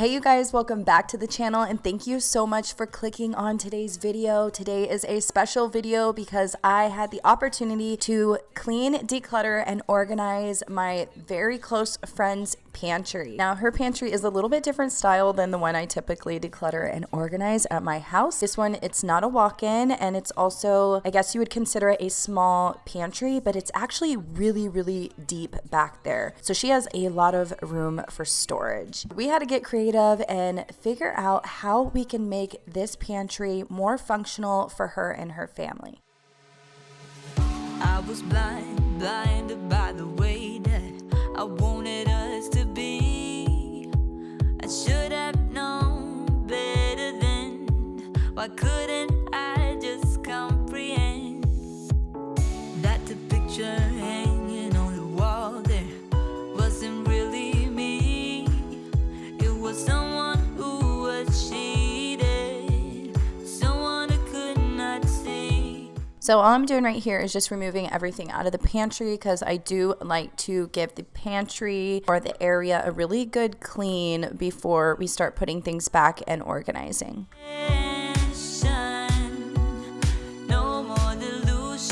Hey you guys, welcome back to the channel and thank you so much for clicking on today's video. Today is a special video because I had the opportunity to clean, declutter, and organize my very close friend's pantry. Now her pantry is a little bit different style than the one I typically declutter and organize at my house. This one, it's not a walk-in, and it's also, I guess you would consider it a small pantry, but it's actually really deep back there. So she has a lot of room for storage. We had to get creative and figure out how we can make this pantry more functional for her and her family. I was blinded by the way that I wanted us to be. I should have known better then. Why couldn't I just comprehend that the picture hanging on the wall there wasn't really me? It was someone who was cheated, someone I could not see. So all I'm doing right here is just removing everything out of the pantry because I do like to give the pantry or the area a really good clean before we start putting things back and organizing. No more delusions,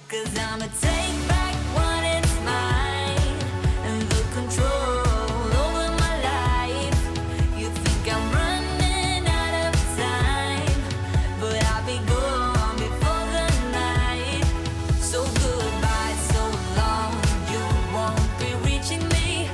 'cause I'ma take back what is mine and the control over my life. You think I'm running out of time, but I'll be gone before the night. So goodbye, so long, you won't be reaching me.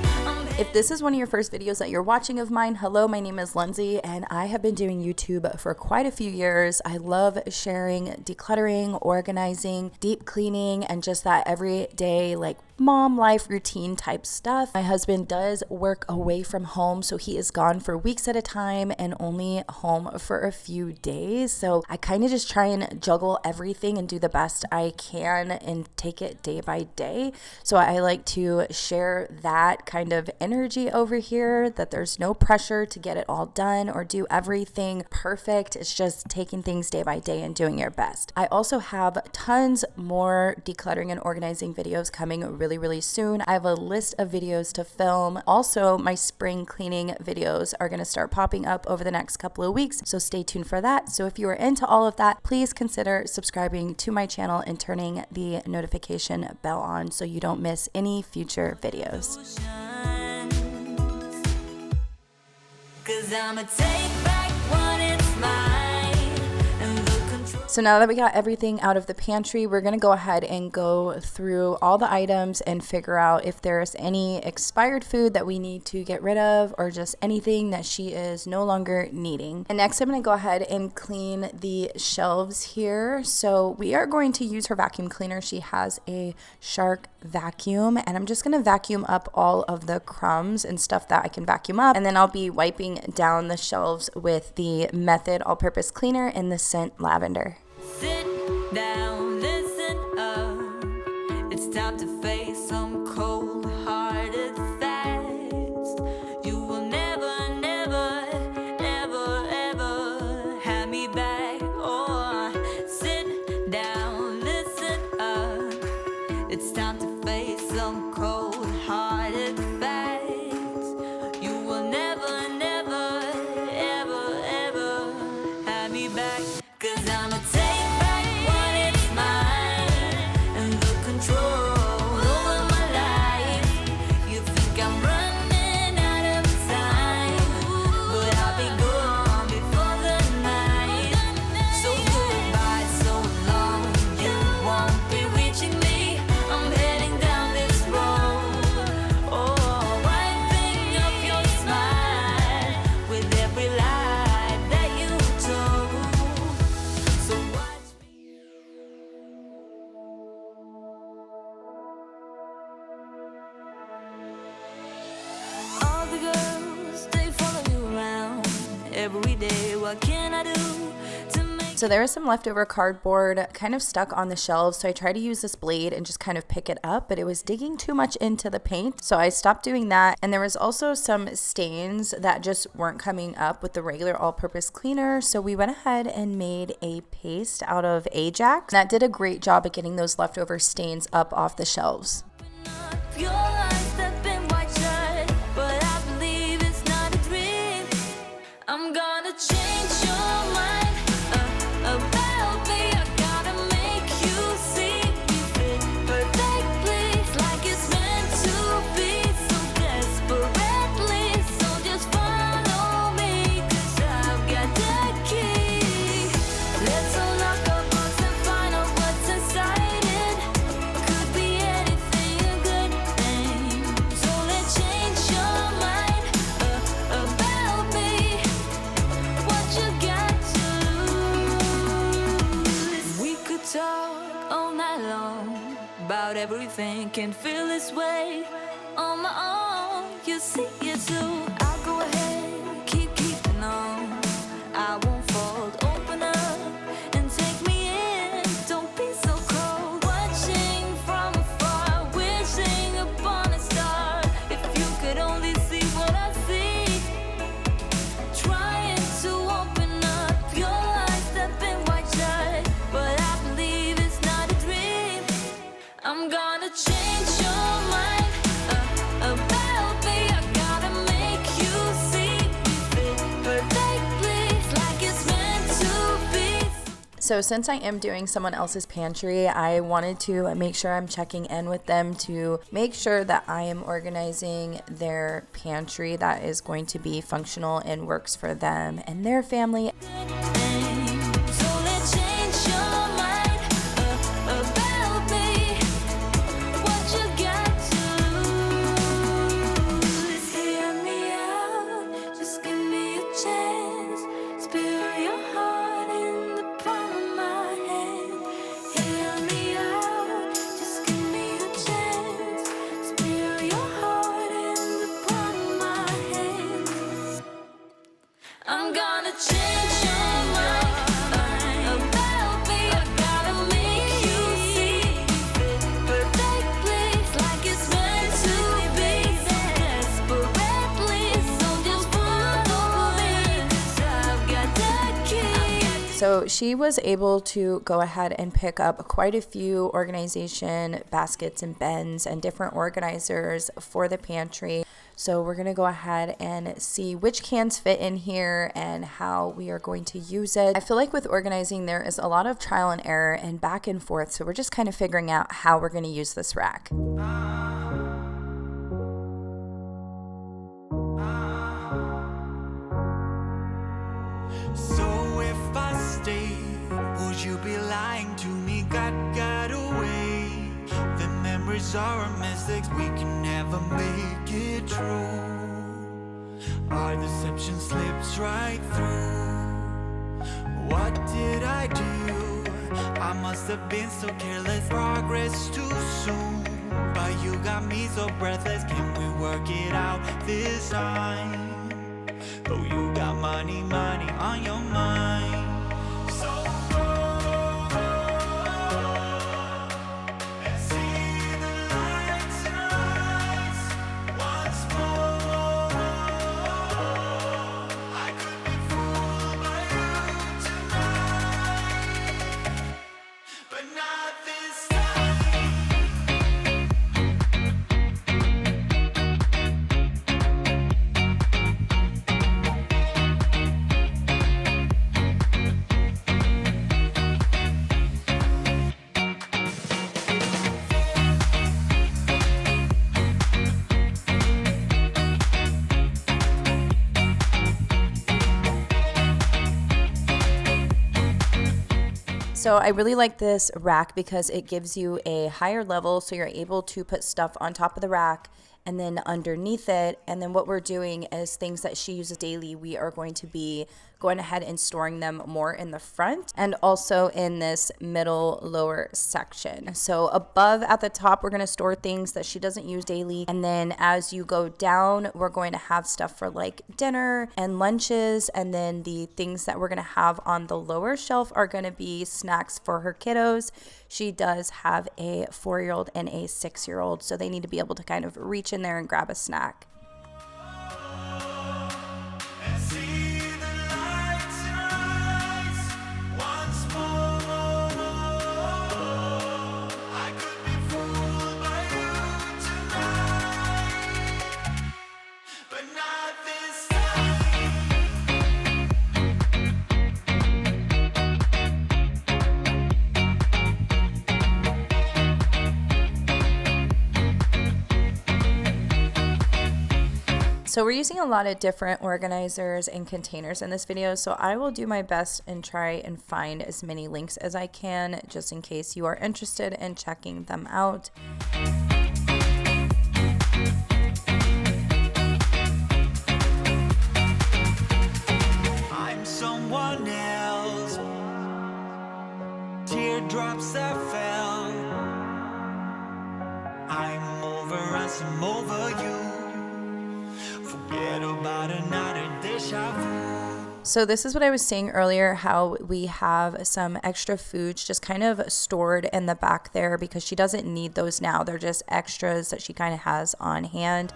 If this is one of your first videos that you're watching of mine, hello, my name is Lindsey and I have been doing YouTube for quite a few years. I love sharing decluttering, organizing, deep cleaning, and just that everyday like mom life routine type stuff. My husband does work away from home, so he is gone for weeks at a time and only home for a few days. So I kind of just try and juggle everything and do the best I can and take it day by day. So I like to share that kind of energy over here, that there's no pressure to get it all done or do everything perfect. It's just taking things day by day and doing your best. I also have tons more decluttering and organizing videos coming really soon. I have a list of videos to film. Also, my spring cleaning videos are going to start popping up over the next couple of weeks, so stay tuned for that. So if you are into all of that, please consider subscribing to my channel and turning the notification bell on so you don't miss any future videos. 'Cause I'ma take back what is mine and the control. So now that we got everything out of the pantry, we're going to go ahead and go through all the items and figure out if there's any expired food that we need to get rid of or just anything that she is no longer needing. And next I'm going to go ahead and clean the shelves here. So we are going to use her vacuum cleaner. She has a Shark vacuum, and I'm just going to vacuum up all of the crumbs and stuff that I can vacuum up, and then I'll be wiping down the shelves with the Method all-purpose cleaner in the scent lavender. Sit down, listen up. It's time to face some cold-hearted facts. You will never ever have me back. Or sit down, listen up. It's time to face some cold-hearted facts. You will never ever have me back. 'Cause I'ma take back what is mine and the control over my life. You think I'm running out of time, but I'll be gone before the night. So goodbye, so long, you won't be reaching me. I'm heading down this road, oh, wiping up your smile with every lie that you told. So watch me. All the girls, they follow you around every day. What can I do to make So there was some leftover cardboard kind of stuck on the shelves, so I tried to use this blade and just kind of pick it up, but it was digging too much into the paint, so I stopped doing that. And there was also some stains that just weren't coming up with the regular all-purpose cleaner, so we went ahead and made a paste out of Ajax. That did a great job at getting those leftover stains up off the shelves. your eyes step in white shirt? everything can feel this way on my own. You see it too. I'll go ahead, keeping on. I won't fold, open up and take me in. Don't be so cold, watching from afar, wishing upon a star. If you could only see what I see, trying to open up your eyes that been wide shut, but I believe it's not a dream. I'm gonna change your mind about me. I gotta make you see we fit perfectly. It's like it's meant to be. So since I am doing someone else's pantry, I wanted to make sure I'm checking in with them to make sure that I am organizing their pantry that is going to be functional and works for them and their family. So let's change your mind about me. What you got to lose? Hear me out, just give me a chance. Spill your heart in the palm of my hand. Hear me out, just give me a chance. Spill your heart in the palm of my hand. I'm gonna change your mind about me. I gotta make you see perfectly. It's like it's meant to be. Desperately, so just follow me, 'cause I've got that key. So she was able to go ahead and pick up quite a few organization baskets and bins and different organizers for the pantry. So we're going to go ahead and see which cans fit in here and how we are going to use it. I feel like with organizing there is a lot of trial and error and back and forth. So we're just kind of figuring out how we're going to use this rack. So if I stay, would you be lying to me? Got away. The memories are our mistakes, we can never make it true. Our deception slips right through. What did I do? I must have been so careless. Progress too soon, but you got me so breathless. Can we work it out this time? Though you got money on your mind. So let's see the light tonight once more. I could be fooled by you tonight, but not this time. So I really like this rack because it gives you a higher level, so you're able to put stuff on top of the rack and then underneath it. And then what we're doing is things that she uses daily, we are going to be going ahead and storing them more in the front and also in this middle lower section. So above at the top, we're going to store things that she doesn't use daily. And then as you go down, we're going to have stuff for like dinner and lunches. And then the things that we're going to have on the lower shelf are going to be snacks for her kiddos. She does have a 4-year-old and a 6-year-old, so they need to be able to kind of reach in there and grab a snack. And see the light tonight once more. I could be fooled by you tonight, but not this time. So we're using a lot of different organizers and containers in this video, so I will do my best and try and find as many links as I can just in case you are interested in checking them out. I'm someone else. Teardrops that fell. So this is what I was saying earlier, how we have some extra foods just kind of stored in the back there because she doesn't need those now. They're just extras that she kind of has on hand.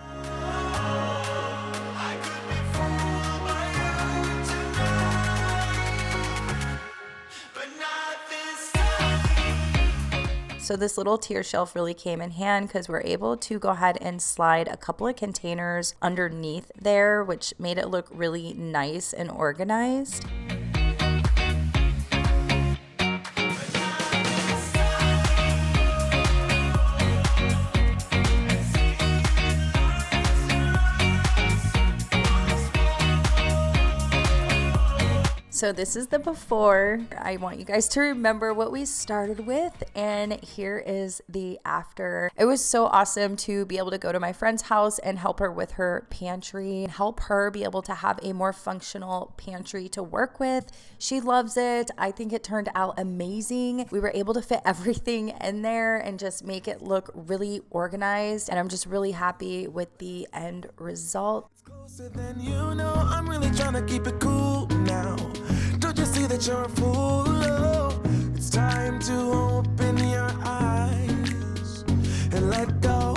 So this little tier shelf really came in hand because we're able to go ahead and slide a couple of containers underneath there, which made it look really nice and organized. So this is the before. I want you guys to remember what we started with, and here is the after. It was so awesome to be able to go to my friend's house and help her with her pantry and help her be able to have a more functional pantry to work with. She loves it. I think it turned out amazing. We were able to fit everything in there and just make it look really organized, and I'm just really happy with the end result. Closer than you know, I'm really trying to keep it cool now. Don't you see that you're a fool? Oh, it's time to open your eyes and let go.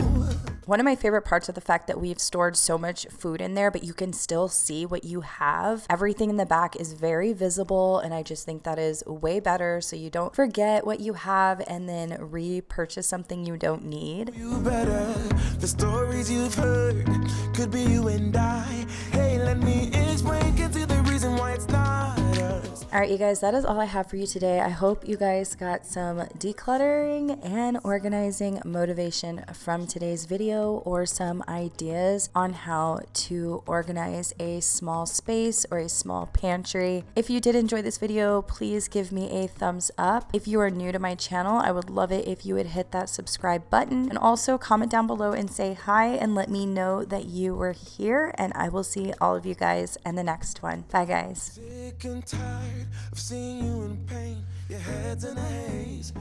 One of my favorite parts of the fact that we've stored so much food in there, but you can still see what you have. Everything in the back is very visible, and I just think that is way better so you don't forget what you have and then repurchase something you don't need. You better, the stories you've heard could be you and I. Hey, let me explain, can see the reason why it's not us. All right, you guys, that is all I have for you today. I hope you guys got some decluttering and organizing motivation from today's video, or some ideas on how to organize a small space or a small pantry. If you did enjoy this video, please give me a thumbs up. If you are new to my channel, I would love it if you would hit that subscribe button, and also comment down below and say hi and let me know that you were here, and I will see all of you guys in the next one. Bye, guys. Sick and tired of seeing you in pain, your head's in a haze.